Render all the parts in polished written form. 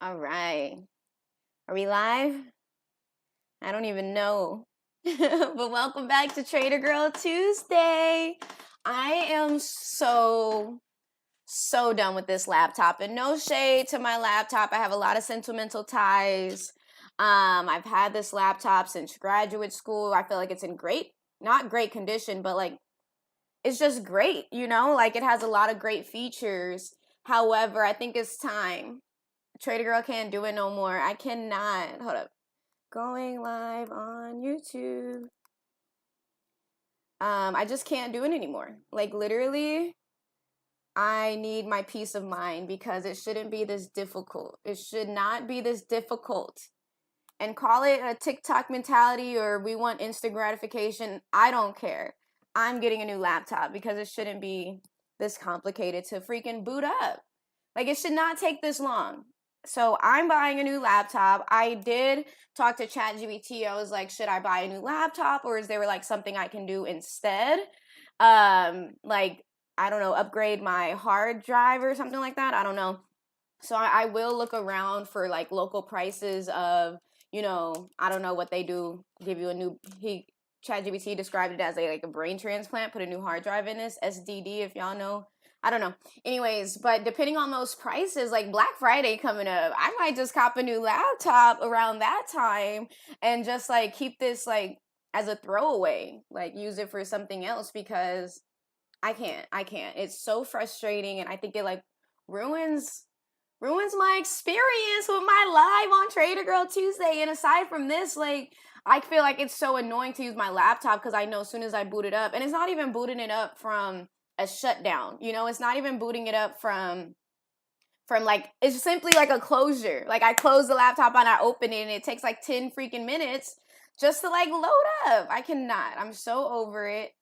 All right. Are we live? I don't even know. But welcome back to Trader Girl Tuesday. I am so done with this laptop, and no shade to my laptop. I have a lot of sentimental ties. I've had this laptop since graduate school. I feel like it's in not great condition, but like it's just great, Like it has a lot of great features. However, I think it's time. Trader Girl can't do it no more. I cannot. Hold up. Going live on YouTube. I just can't do it anymore. Like literally, I need my peace of mind because it shouldn't be this difficult. It should not be this difficult. And call it a TikTok mentality or we want instant gratification. I don't care. I'm getting a new laptop because it shouldn't be this complicated to freaking boot up. Like it should not take this long. So I'm buying a new laptop. I did talk to ChatGPT. I was like, should I buy a new laptop or is there like something I can do instead? Like, I don't know, upgrade my hard drive or something like that. I don't know. So I will look around for like local prices of, I don't know what they do. Give you a new, ChatGPT described it as like a brain transplant, put a new hard drive in this, SDD if y'all know. I don't know. Anyways, but depending on those prices, like Black Friday coming up, I might just cop a new laptop around that time and just like keep this like as a throwaway, like use it for something else because I can't. It's so frustrating and I think it like ruins my experience with my live on Trader Girl Tuesday. And aside from this, like I feel like it's so annoying to use my laptop because I know as soon as I boot it up, and it's not even booting it up from a shutdown, it's not even booting it up from like it's simply like a closure. Like I close the laptop and I open it and it takes like 10 freaking minutes just to like load up. I cannot. I'm so over it.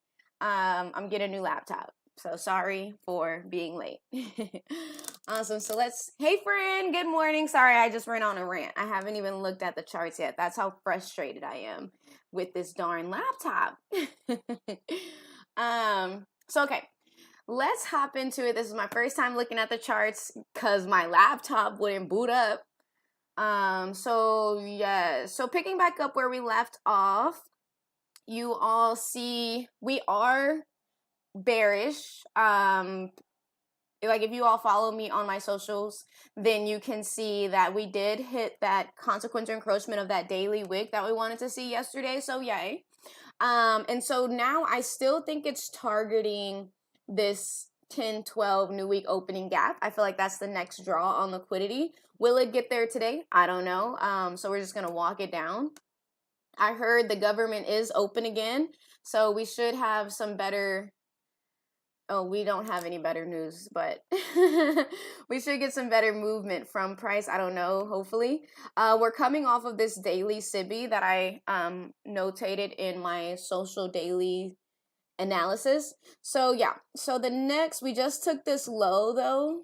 I'm getting a new laptop. So sorry for being late. Awesome. So hey friend, good morning. Sorry, I just ran on a rant. I haven't even looked at the charts yet. That's how frustrated I am with this darn laptop. So okay, let's hop into it. This is my first time looking at the charts because my laptop wouldn't boot up. So picking back up where we left off, you all see we are bearish. Like if you all follow me on my socials, then you can see that we did hit that consequential encroachment of that daily wick that we wanted to see yesterday. So yay. And so now I still think it's targeting this 10-12 new week opening gap. I feel like that's the next draw on liquidity. Will it get there today? I don't know. So we're just gonna walk it down. I heard the government is open again, so we should have some better. Oh, we don't have any better news, but we should get some better movement from price. I don't know, hopefully. We're coming off of this daily SIBI that I notated in my social daily analysis. So yeah, so the next, we just took this low though.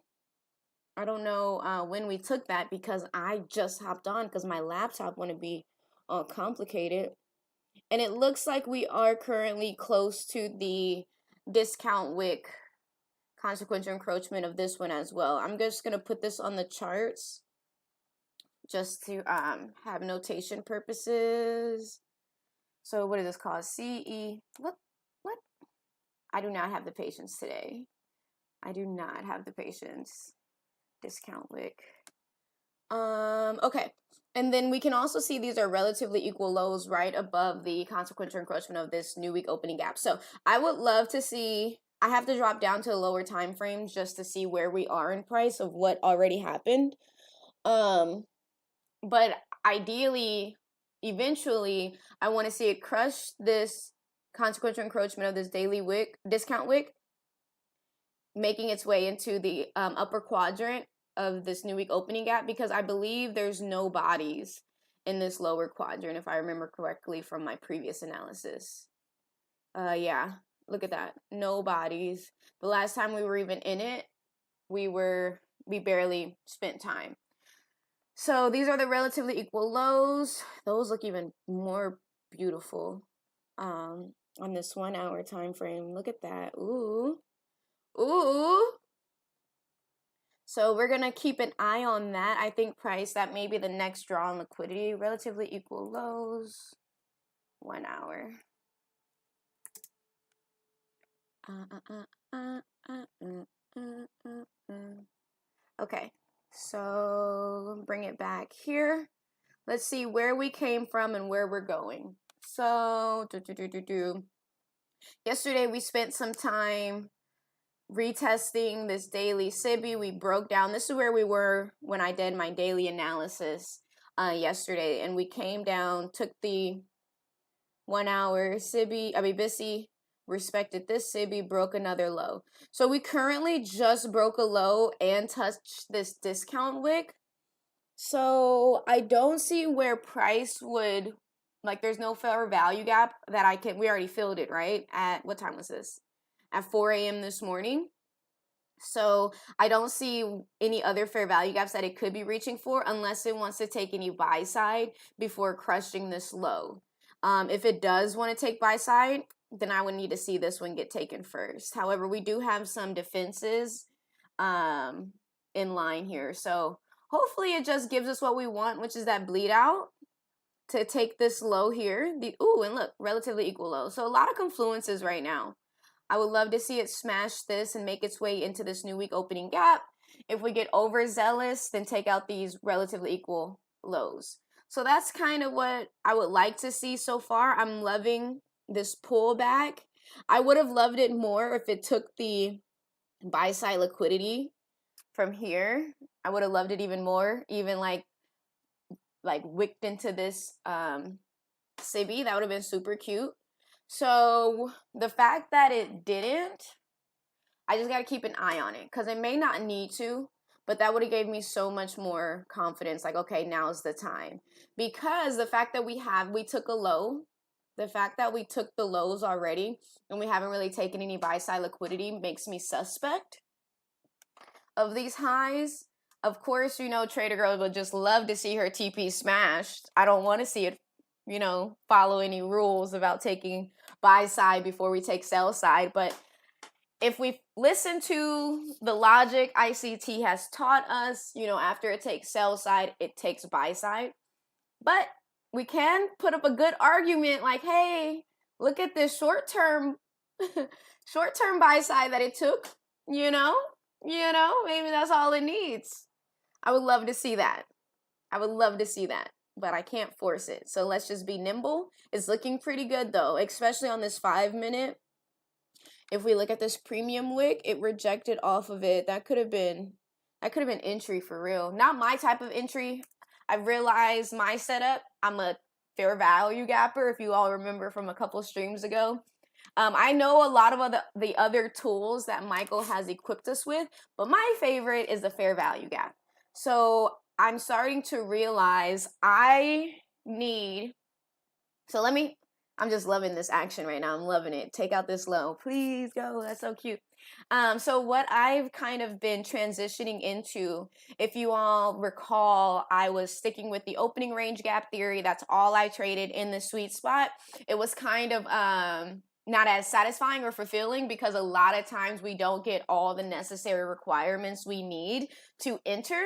I don't know when we took that because I just hopped on because my laptop want to be all complicated. And it looks like we are currently close to the discount wick consequential encroachment of this one as well. I'm just going to put this on the charts just to have notation purposes. So what is this called? CE. What? I do not have the patience today. I do not have the patience. Discount wick. Okay. And then we can also see these are relatively equal lows right above the consequential encroachment of this new week opening gap. So I would love to see, I have to drop down to a lower time frame just to see where we are in price of what already happened. But ideally, eventually, I want to see it crush this consequential encroachment of this daily wick, discount wick, making its way into the upper quadrant of this new week opening gap because I believe there's no bodies in this lower quadrant if I remember correctly from my previous analysis. Yeah, look at that. No bodies. The last time we were even in it, we barely spent time. So these are the relatively equal lows. Those look even more beautiful on this 1 hour time frame. Look at that. Ooh. So we're going to keep an eye on that. I think price, that may be the next draw on liquidity. Relatively equal lows, 1 hour. Okay, so bring it back here. Let's see where we came from and where we're going. So, yesterday we spent some time retesting this daily SIBI. We broke down, this is where we were when I did my daily analysis yesterday, and we came down, took the 1 hour BISI, respected this SIBI, broke another low. So we currently just broke a low and touched this discount wick. So I don't see where price would, like, there's no fair value gap that we already filled it, right? At, what time was this? At 4 a.m. this morning. So I don't see any other fair value gaps that it could be reaching for unless it wants to take any buy side before crushing this low. If it does want to take buy side, then I would need to see this one get taken first. However, we do have some defenses in line here. So hopefully it just gives us what we want, which is that bleed out to take this low here. And look, relatively equal low. So a lot of confluences right now. I would love to see it smash this and make its way into this new week opening gap. If we get overzealous, then take out these relatively equal lows. So that's kind of what I would like to see so far. I'm loving this pullback. I would have loved it more if it took the buy side liquidity from here. I would have loved it even more, even like wicked into this SIBI. That would have been super cute. So the fact that it didn't, I just got to keep an eye on it because it may not need to, but that would have gave me so much more confidence. Like, okay, now's the time. Because the fact that we took a low, the fact that we took the lows already and we haven't really taken any buy side liquidity makes me suspect of these highs. Of course, Trader Girl would just love to see her TP smashed. I don't want to see it, follow any rules about taking buy side before we take sell side. But if we listen to the logic ICT has taught us, after it takes sell side, it takes buy side. But we can put up a good argument like, hey, look at this short-term buy side that it took, maybe that's all it needs. I would love to see that. But I can't force it. So let's just be nimble. It's looking pretty good though, especially on this 5 minute. If we look at this premium wick, it rejected off of it. That could have been entry for real. Not my type of entry. I realized my setup. I'm a fair value gapper, if you all remember from a couple streams ago. I know a lot of the other tools that Michael has equipped us with, but my favorite is the fair value gap. So I'm starting to realize I'm just loving this action right now. I'm loving it. Take out this low. Please go. That's so cute. So what I've kind of been transitioning into, if you all recall, I was sticking with the opening range gap theory. That's all I traded in the sweet spot. It was kind of not as satisfying or fulfilling because a lot of times we don't get all the necessary requirements we need to enter.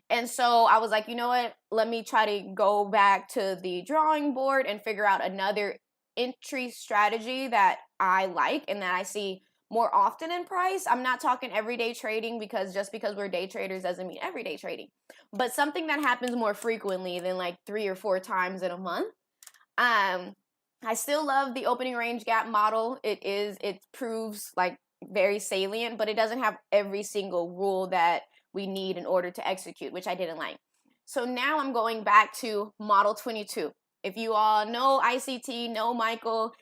And so I was like, you know what? Let me try to go back to the drawing board and figure out another entry strategy that I like and that I see more often in price. I'm not talking everyday trading because just because we're day traders doesn't mean everyday trading, but something that happens more frequently than like 3 or 4 times in a month. I still love the opening range gap model. It proves like very salient, but it doesn't have every single rule that we need in order to execute, which I didn't like. So now I'm going back to model 22. If you all know ICT, know Michael,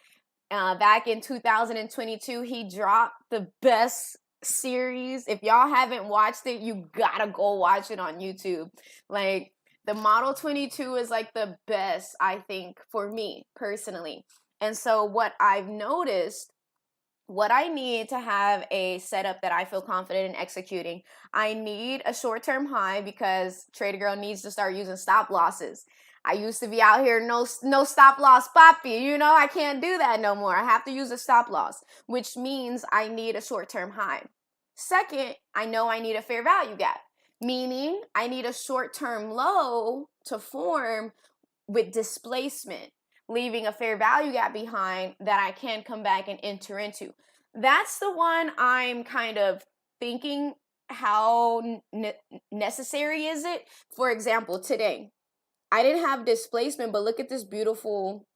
back in 2022, he dropped the best series. If y'all haven't watched it, you gotta go watch it on YouTube. Like, the model 22 is like the best, I think, for me personally. And so what I've noticed, what I need to have a setup that I feel confident in executing, I need a short-term high because Trader Girl needs to start using stop losses. I used to be out here, no stop loss, papi. I can't do that no more. I have to use a stop loss, which means I need a short-term high. Second, I know I need a fair value gap, meaning I need a short-term low to form with displacement, leaving a fair value gap behind that I can come back and enter into. That's the one I'm kind of thinking, how necessary is it? For example, today, I didn't have displacement, but look at this beautiful,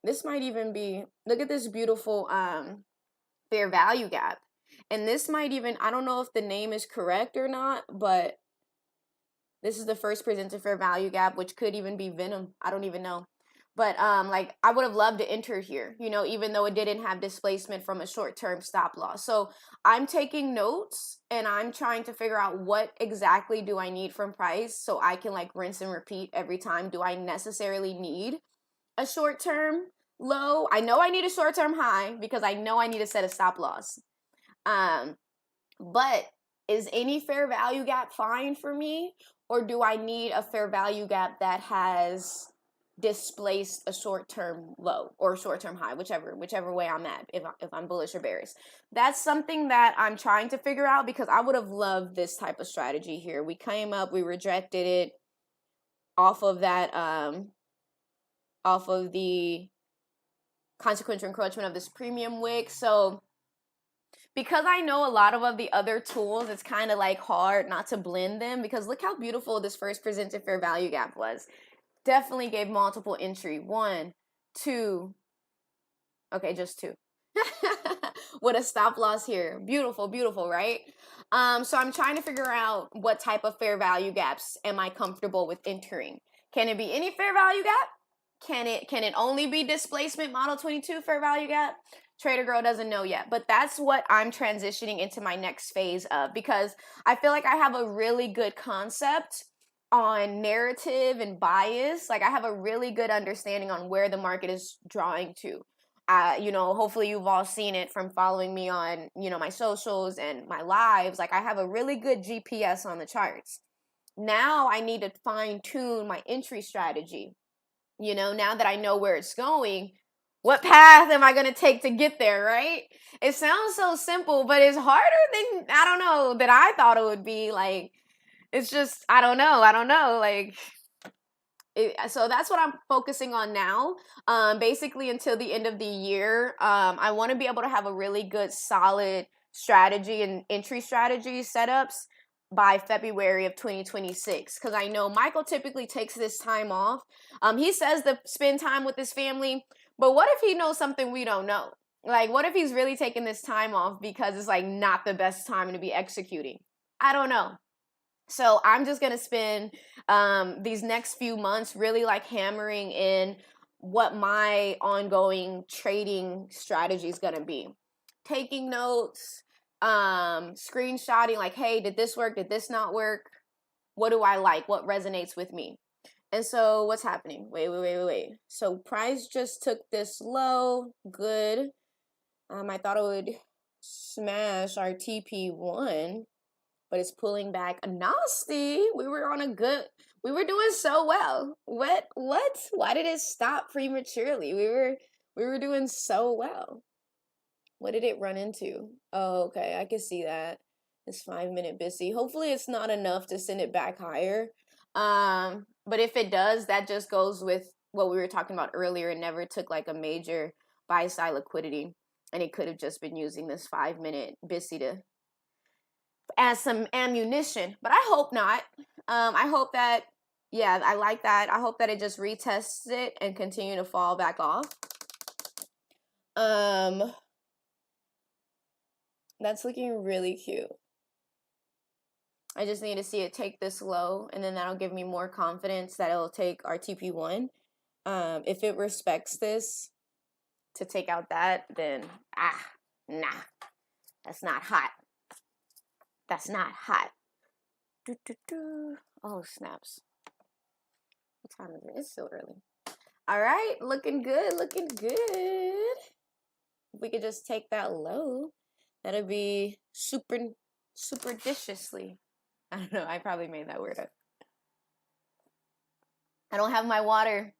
this might even be, look at this beautiful fair value gap. And this might even, I don't know if the name is correct or not, but this is the first presented fair value gap, which could even be Venom. I don't even know. But like I would have loved to enter here, you know, even though it didn't have displacement from a short-term stop loss. So I'm taking notes and I'm trying to figure out what exactly do I need from price so I can like rinse and repeat every time. Do I necessarily need a short-term low? I know I need a short-term high because I know I need to set a stop loss. But is any fair value gap fine for me? Or do I need a fair value gap that has displaced a short-term low or short-term high, whichever way I'm at, if I'm bullish or bearish? That's something that I'm trying to figure out because I would have loved this type of strategy here. We came up, we rejected it off of that, off of the consequential encroachment of this premium wick. So because I know a lot of the other tools, it's kind of like hard not to blend them because look how beautiful this first presented fair value gap was. Definitely gave multiple entry. 1, 2. Okay, just 2. With a stop loss here. Beautiful, beautiful, right? So I'm trying to figure out what type of fair value gaps am I comfortable with entering. Can it be any fair value gap? Can it only be displacement model 22 fair value gap? Trader Girl doesn't know yet, but that's what I'm transitioning into my next phase of because I feel like I have a really good concept on narrative and bias. Like I have a really good understanding on where the market is drawing to. You know, hopefully you've all seen it from following me on, you know, my socials and my lives. Like I have a really good GPS on the charts. Now I need to fine tune my entry strategy. You know, now that I know where it's going, what path am I going to take to get there, right? It sounds so simple, but it's harder than, I don't know, that I thought it would be. Like, it's just, I don't know. Like, so that's what I'm focusing on now. Basically until the end of the year, I want to be able to have a really good, solid strategy and entry strategy setups by February of 2026. Because I know Michael typically takes this time off. He says to spend time with his family, but what if he knows something we don't know? Like, what if he's really taking this time off because it's like not the best time to be executing? I don't know. So I'm just going to spend these next few months really like hammering in what my ongoing trading strategy is going to be. Taking notes, screenshotting like, hey, did this work? Did this not work? What do I like? What resonates with me? And so what's happening? Wait. So price just took this low. Good. I thought it would smash our TP1. But it's pulling back nasty. We were doing so well. What? Why did it stop prematurely? We were doing so well. What did it run into? Oh, okay, I can see that. It's 5-minute busy. Hopefully it's not enough to send it back higher. But if it does, that just goes with what we were talking about earlier. It never took like a major buy side liquidity. And it could have just been using this 5-minute busy to as some ammunition, but I hope not. I hope that, yeah, I like that. I hope that it just retests it and continue to fall back off. That's looking really cute. I just need to see it take this low, and then that'll give me more confidence that it'll take our TP1. If it respects this to take out that, then nah, that's not hot. That's not hot. Oh, snaps. What time is it? It's still early. All right, looking good. If we could just take that low, that'd be super deciously. I don't know, I probably made that word up. I don't have my water.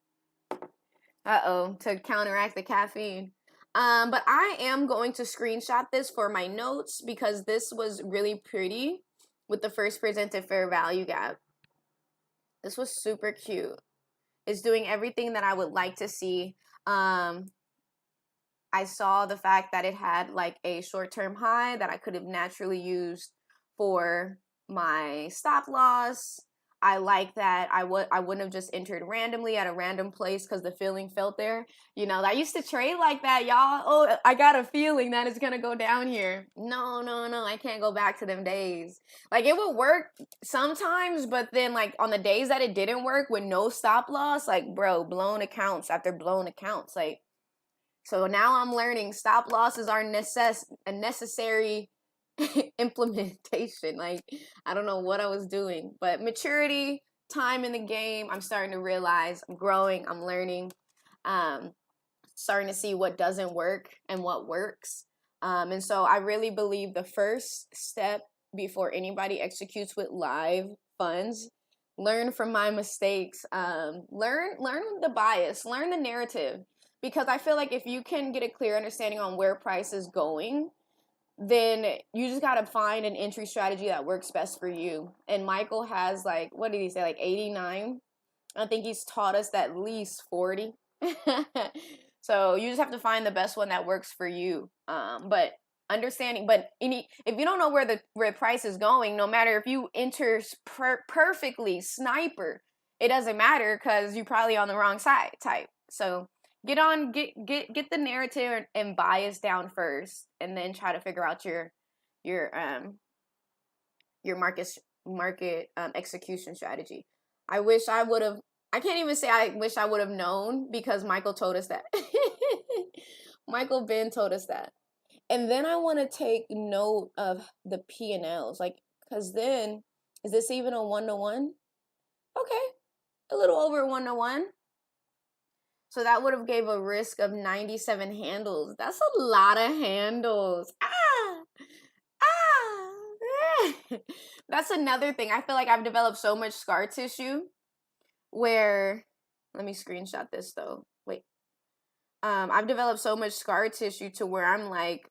To counteract the caffeine. But I am going to screenshot this for my notes because this was really pretty with the first presented fair value gap. This was super cute. It's doing everything that I would like to see. I saw the fact that it had like a short-term high that I could have naturally used for my stop loss. I like that I wouldn't have just entered randomly at a random place because the feeling felt there. You know, I used to trade like that, y'all. Oh, I got a feeling that it's gonna go down here. No, I can't go back to them days. Like, it would work sometimes, but then like on the days that it didn't work with no stop loss, like, bro, blown accounts after blown accounts. Like, so now I'm learning stop losses are a necessary implementation. Like, I don't know what I was doing, but maturity, time in the game, I'm starting to realize I'm growing, I'm learning, starting to see what doesn't work and what works. And so I really believe the first step before anybody executes with live funds, learn from my mistakes, learn the bias, learn the narrative. Because I feel like if you can get a clear understanding on where price is going, then you just got to find an entry strategy that works best for you. And Michael has like, what did he say, like 89? I think he's taught us at least 40. So you just have to find the best one that works for you. But understanding, but if you don't know where the price is going, no matter if you enter perfectly sniper, it doesn't matter because you're probably on the wrong side type. So get the narrative and bias down first, and then try to figure out your market execution strategy. I can't even say I wish I would have known because Michael told us that. Michael Ben told us that. And then I want to take note of the P&Ls, like, because then, is this even a 1-to-1? Okay, a little over 1-to-1. So that would have gave a risk of 97 handles. That's a lot of handles. That's another thing. I feel like I've developed so much scar tissue where, let me screenshot this though. Wait. I've developed so much scar tissue to where I'm like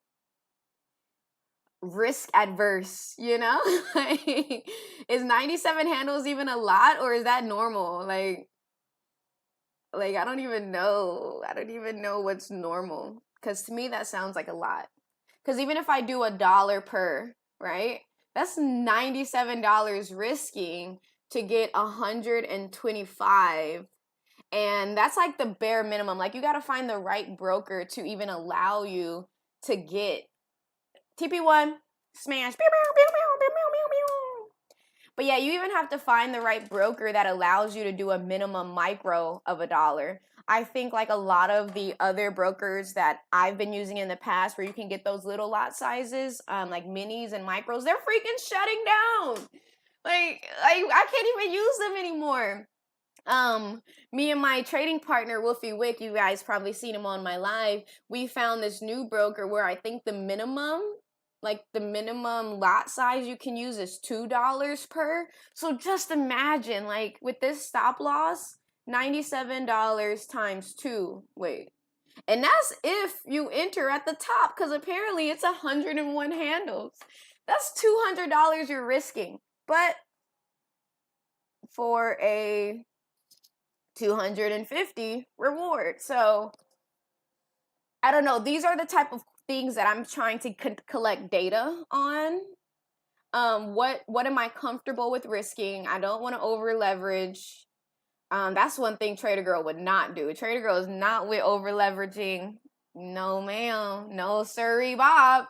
risk adverse, you know? Like, is 97 handles even a lot or is that normal? Like I don't even know what's normal, because to me that sounds like a lot. Because even if I do $1 per, right, that's $97 risking to get 125, and that's like the bare minimum. Like, you got to find the right broker to even allow you to get TP1 smash. But yeah, you even have to find the right broker that allows you to do a minimum micro of $1. I think like a lot of the other brokers that I've been using in the past where you can get those little lot sizes, like minis and micros, they're freaking shutting down. Like I can't even use them anymore. Me and my trading partner, Wolfie Wick, you guys probably seen him on my live, we found this new broker where I think the minimum lot size you can use is $2 per. So just imagine, like, with this stop loss, $97 times 2. Wait. And that's if you enter at the top, because apparently it's 101 handles. That's $200 you're risking. But for a 250 reward. So I don't know. These are the type of things that I'm trying to collect data on. What am I comfortable with risking? I don't want to over leverage. That's one thing Trader Girl would not do. Trader Girl is not with over leveraging. No, ma'am. No, sirree, Bob.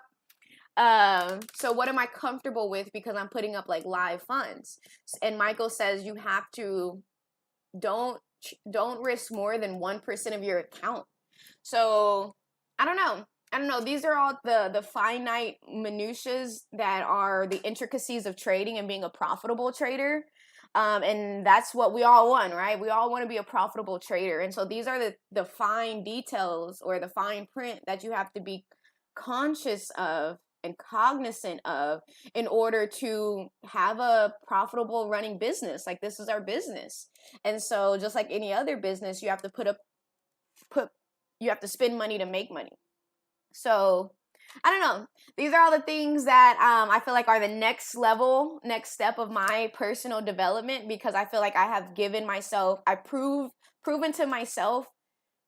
So what am I comfortable with, because I'm putting up like live funds? And Michael says you have to don't risk more than 1% of your account. So I don't know. These are all the finite minutiae that are the intricacies of trading and being a profitable trader. And that's what we all want, right? We all want to be a profitable trader. And so these are the fine details or the fine print that you have to be conscious of and cognizant of in order to have a profitable running business. Like, this is our business. And so just like any other business, you have to you have to spend money to make money. So I don't know. These are all the things that I feel like are the next level, next step of my personal development, because I feel like I have given myself, proven to myself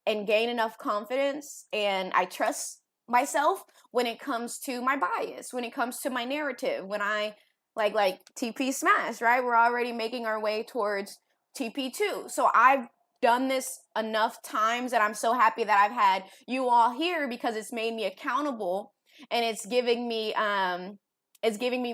and gain enough confidence, and I trust myself when it comes to my bias, when it comes to my narrative, when I like TP smash, right? We're already making our way towards TP2. So I've done this enough times that I'm so happy that I've had you all here, because it's made me accountable, and it's giving me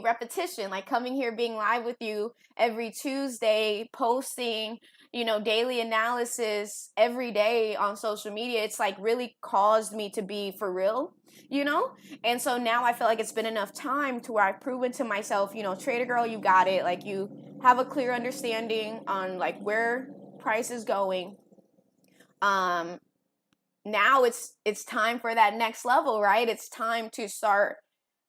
repetition, like coming here, being live with you every Tuesday, posting, daily analysis every day on social media. It's like really caused me to be for real, you know? And so now I feel like it's been enough time to where I've proven to myself, Trader Girl, you got it. Like, you have a clear understanding on like where price is going. Now it's time for that next level, right? It's time to start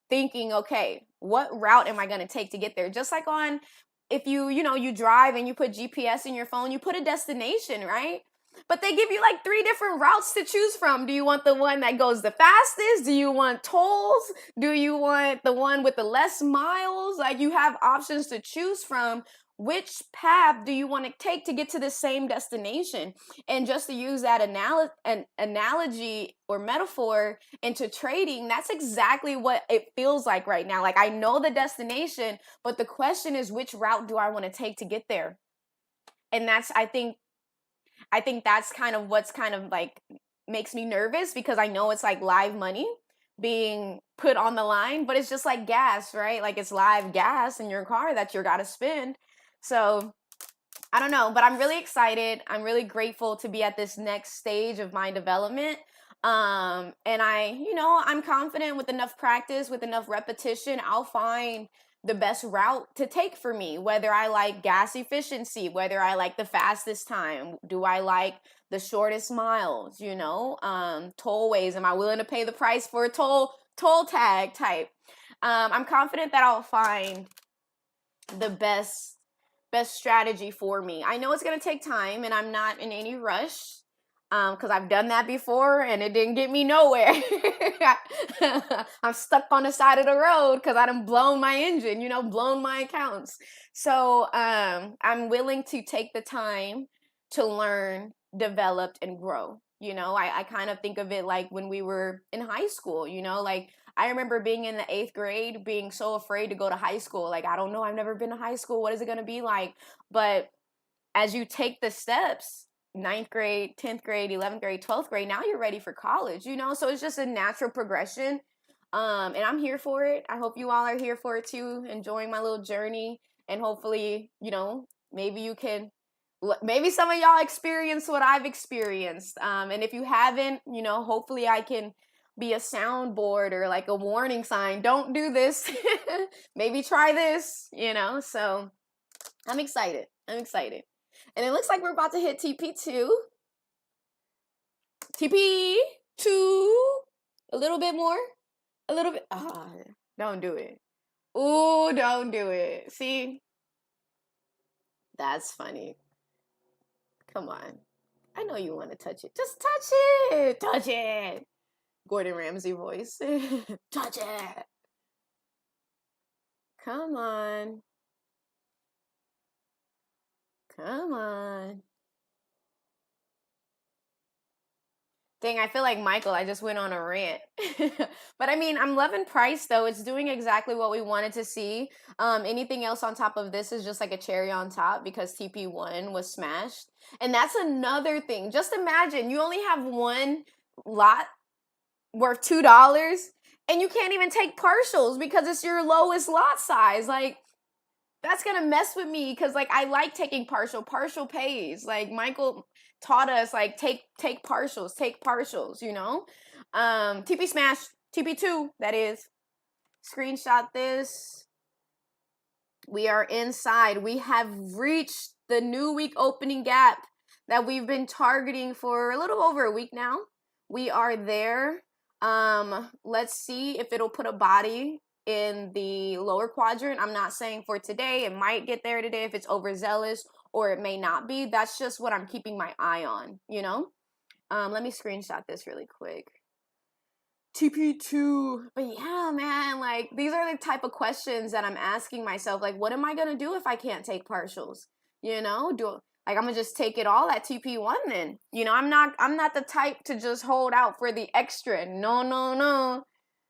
thinking, okay, what route am I going to take to get there? Just like on, if you drive and you put GPS in your phone, you put a destination, right? But they give you like 3 different routes to choose from. Do you want the one that goes the fastest? Do you want tolls? Do you want the one with the less miles? Like, you have options to choose from. Which path do you want to take to get to the same destination? And just to use that analogy or metaphor into trading, that's exactly what it feels like right now. Like, I know the destination, but the question is, which route do I want to take to get there? And that's, I think that's kind of what's kind of like makes me nervous, because I know it's like live money being put on the line, but it's just like gas, right? Like, it's live gas in your car that you're got to spend. So I don't know, but I'm really excited. I'm really grateful to be at this next stage of my development. And I'm confident with enough practice, with enough repetition, I'll find the best route to take for me, whether I like gas efficiency, whether I like the fastest time, do I like the shortest miles, tollways, am I willing to pay the price for a toll tag type. I'm confident that I'll find the best strategy for me. I know it's going to take time, and I'm not in any rush, because I've done that before and it didn't get me nowhere. I'm stuck on the side of the road because I done blown my engine, blown my accounts. So I'm willing to take the time to learn, develop, and grow. I kind of think of it like when we were in high school, like I remember being in the 8th grade, being so afraid to go to high school. Like, I don't know, I've never been to high school. What is it going to be like? But as you take the steps, 9th grade, 10th grade, 11th grade, 12th grade, now you're ready for college, So it's just a natural progression. And I'm here for it. I hope you all are here for it too, enjoying my little journey. And hopefully, maybe some of y'all experience what I've experienced. And if you haven't, hopefully I can be a soundboard or like a warning sign. Don't do this. Maybe try this, So I'm excited. And it looks like we're about to hit TP2. TP2. A little bit more. A little bit. Oh, don't do it. Ooh, don't do it. See? That's funny. Come on. I know you want to touch it. Just touch it. Touch it. Gordon Ramsay voice. Touch it. Come on. Come on. Dang, I feel like Michael. I just went on a rant. But I mean, I'm loving price though. It's doing exactly what we wanted to see. Anything else on top of this is just like a cherry on top, because TP1 was smashed. And that's another thing. Just imagine you only have one lot worth $2, and you can't even take partials because it's your lowest lot size. Like, that's gonna mess with me, because like I like taking partial pays. Like, Michael taught us, like, take partials, TP smash, TP2, that is. Screenshot this. We are inside. We have reached the new week opening gap that we've been targeting for a little over a week now. We are there. Let's see if it'll put a body in the lower quadrant. I'm not saying for today. It might get there today if it's overzealous, or it may not be. That's just what I'm keeping my eye on, Let me screenshot this really quick. TP2. But yeah, man, like these are the type of questions that I'm asking myself. Like, what am I gonna do if I can't take partials? You know, like I'm gonna just take it all at TP1 then. You know, I'm not the type to just hold out for the extra. No, no, no.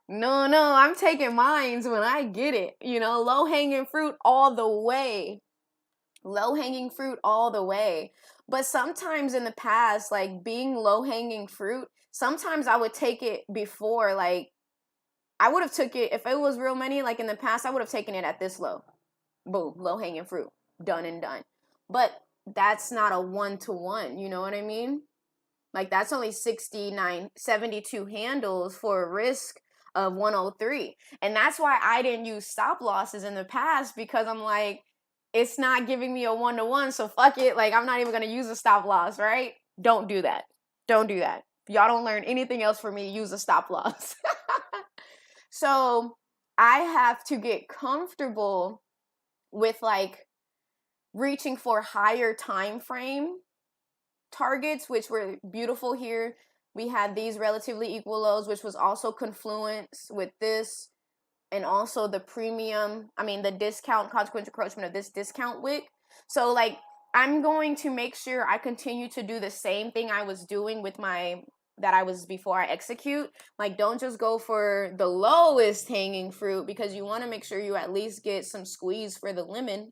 No, no, I'm taking mines when I get it. You know, low hanging fruit all the way. Low hanging fruit all the way. But sometimes in the past, like being low hanging fruit, sometimes I would take it before, like I would have took it if it was real money, like in the past, I would have taken it at this low. Boom, low hanging fruit. Done and done. But that's not a 1-to-1, you know what I mean? Like that's only 72 handles for a risk of 103. And that's why I didn't use stop losses in the past, because I'm like, it's not giving me a 1-to-1, so fuck it. Like I'm not even gonna use a stop loss, right? Don't do that. Don't do that. Y'all don't learn anything else from me. Use a stop loss. So I have to get comfortable with like reaching for higher time frame targets, which were beautiful here. We had these relatively equal lows, which was also confluence with this, and also the the discount consequential encroachment of this discount wick. So like I'm going to make sure I continue to do the same thing I was doing with that I was before I execute. Like don't just go for the lowest hanging fruit, because you want to make sure you at least get some squeeze for the lemon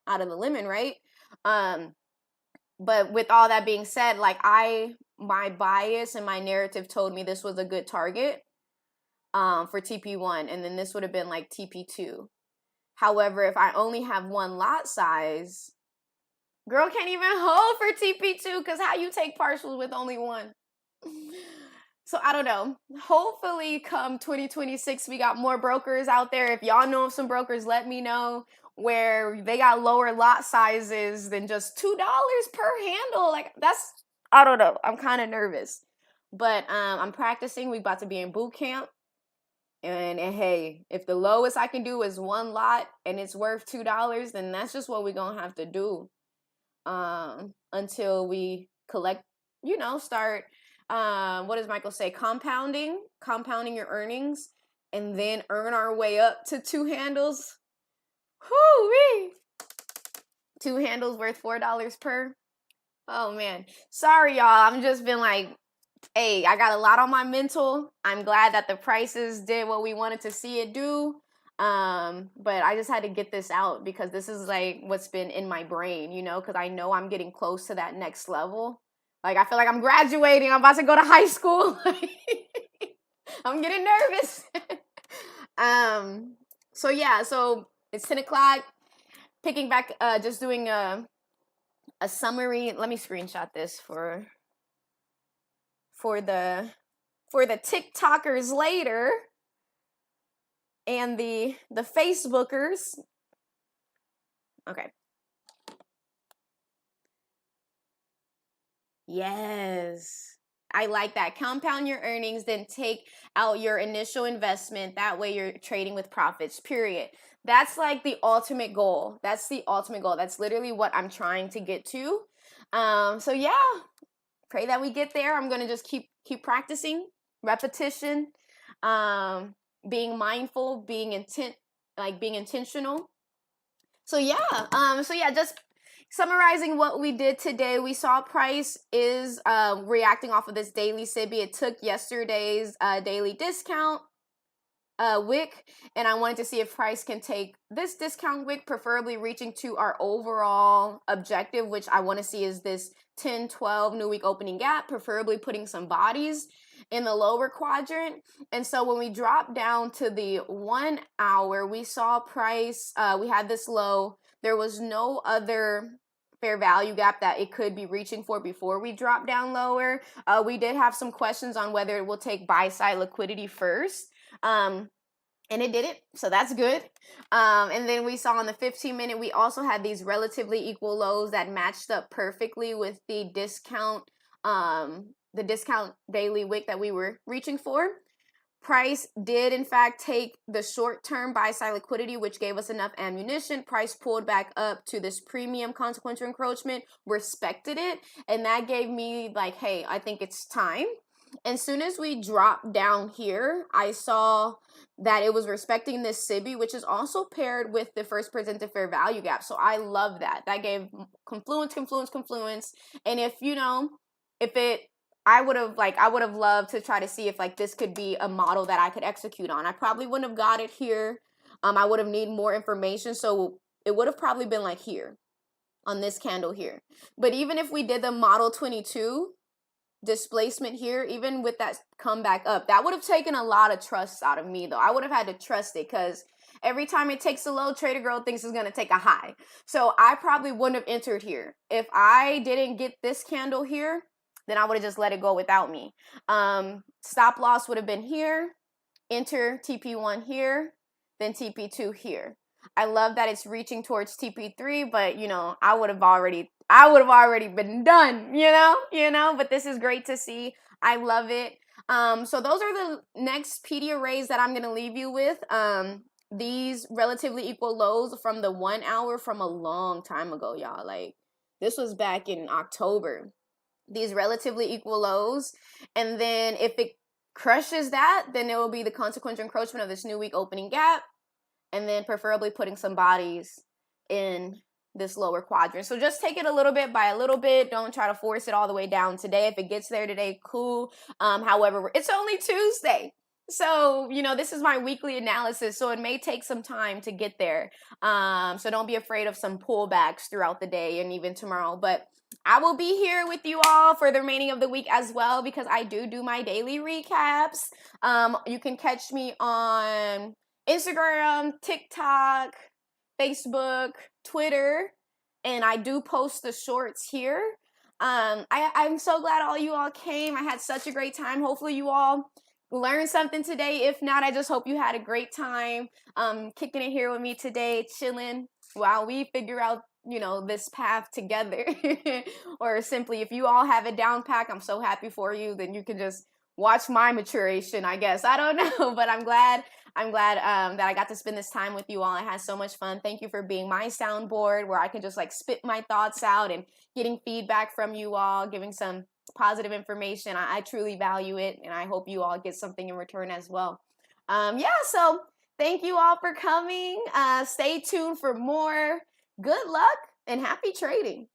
out of the lemon, right? But with all that being said, like my bias and my narrative told me this was a good target for TP1, and then this would have been like TP2. However, if I only have one lot size, girl can't even hold for TP2, because how you take partials with only one? So I don't know. Hopefully come 2026, we got more brokers out there. If y'all know of some brokers, let me know, where they got lower lot sizes than just $2 per handle. Like I don't know. I'm kind of nervous. But I'm practicing. We about to be in boot camp. And hey, if the lowest I can do is one lot and it's worth $2, then that's just what we're going to have to do until we collect, start, what does Michael say? Compounding your earnings, and then earn our way up to 2 handles. Whoo-wee! 2 handles worth $4 per. Oh, man. Sorry, y'all. I'm just been like, hey, I got a lot on my mental. I'm glad that the prices did what we wanted to see it do. But I just had to get this out, because this is like what's been in my brain, because I know I'm getting close to that next level. Like I feel like I'm graduating. I'm about to go to high school. I'm getting nervous. So yeah, so it's 10 o'clock. Picking back, just doing a summary. Let me screenshot this for the TikTokers later, and the Facebookers. Okay. Yes. I like that. Compound your earnings, then take out your initial investment. That way you're trading with profits, period. That's like the ultimate goal. That's the ultimate goal. That's literally what I'm trying to get to. So yeah, pray that we get there. I'm going to just keep practicing, repetition, being mindful, being intentional. So yeah, just summarizing what we did today. We saw price is reacting off of this daily SIBI. It took yesterday's daily discount wick, and I wanted to see if price can take this discount wick, preferably reaching to our overall objective, which I want to see is this 10-12 new week opening gap, preferably putting some bodies in the lower quadrant. And so when we dropped down to the 1 hour, we saw price, we had this low. There was no other fair value gap that it could be reaching for before we drop down lower. We did have some questions on whether it will take buy side liquidity first. And it didn't, so that's good. And then we saw on the 15-minute, we also had these relatively equal lows that matched up perfectly with the discount daily wick that we were reaching for. Price did, in fact, take the short-term buy-side liquidity, which gave us enough ammunition. Price pulled back up to this premium consequential encroachment, respected it, and that gave me like, hey, I think it's time. as soon as we dropped down here, I saw that it was respecting this SIBI, which is also paired with the first presented fair value gap. So I love that. That gave confluence. And I would have loved to try to see if like this could be a model that I could execute on. I probably wouldn't have got it here. I would have needed more information. So it would have probably been like here on this candle here. But even if we did the model 22, displacement here, even with that come back up, that would have taken a lot of trust out of me though. I would have had to trust it because every time it takes a low, Trader Girl thinks it's going to take a high. So I probably wouldn't have entered here. If I didn't get this candle here, then I would have just let it go without me. Stop loss would have been here, enter TP1 here, then TP2 here. I love that it's reaching towards TP3, but I would have already been done, but this is great to see. I love it. So those are the next PD arrays that I'm going to leave you with. These relatively equal lows from the 1 hour from a long time ago, y'all. Like this was back in October. These relatively equal lows. And then if it crushes that, then it will be the consequential encroachment of this new week opening gap. And then preferably putting some bodies in this lower quadrant. So just take it a little bit by a little bit. Don't try to force it all the way down today. If it gets there today, cool. However, it's only Tuesday. So, this is my weekly analysis. So it may take some time to get there. So don't be afraid of some pullbacks throughout the day and even tomorrow. But I will be here with you all for the remaining of the week as well, because I do my daily recaps. You can catch me on Instagram, TikTok, Facebook, Twitter, and I do post the shorts here. I'm so glad all you all came. I had such a great time. Hopefully you all learned something today. If not, I just hope you had a great time kicking it here with me today, chilling while we figure out this path together. Or simply, if you all have it down pack, I'm so happy for you. Then you can just watch my maturation, I guess. I don't know, but I'm glad that I got to spend this time with you all. I had so much fun. Thank you for being my soundboard where I can just like spit my thoughts out and getting feedback from you all, giving some positive information. I truly value it, and I hope you all get something in return as well. So thank you all for coming. Stay tuned for more. Good luck and happy trading.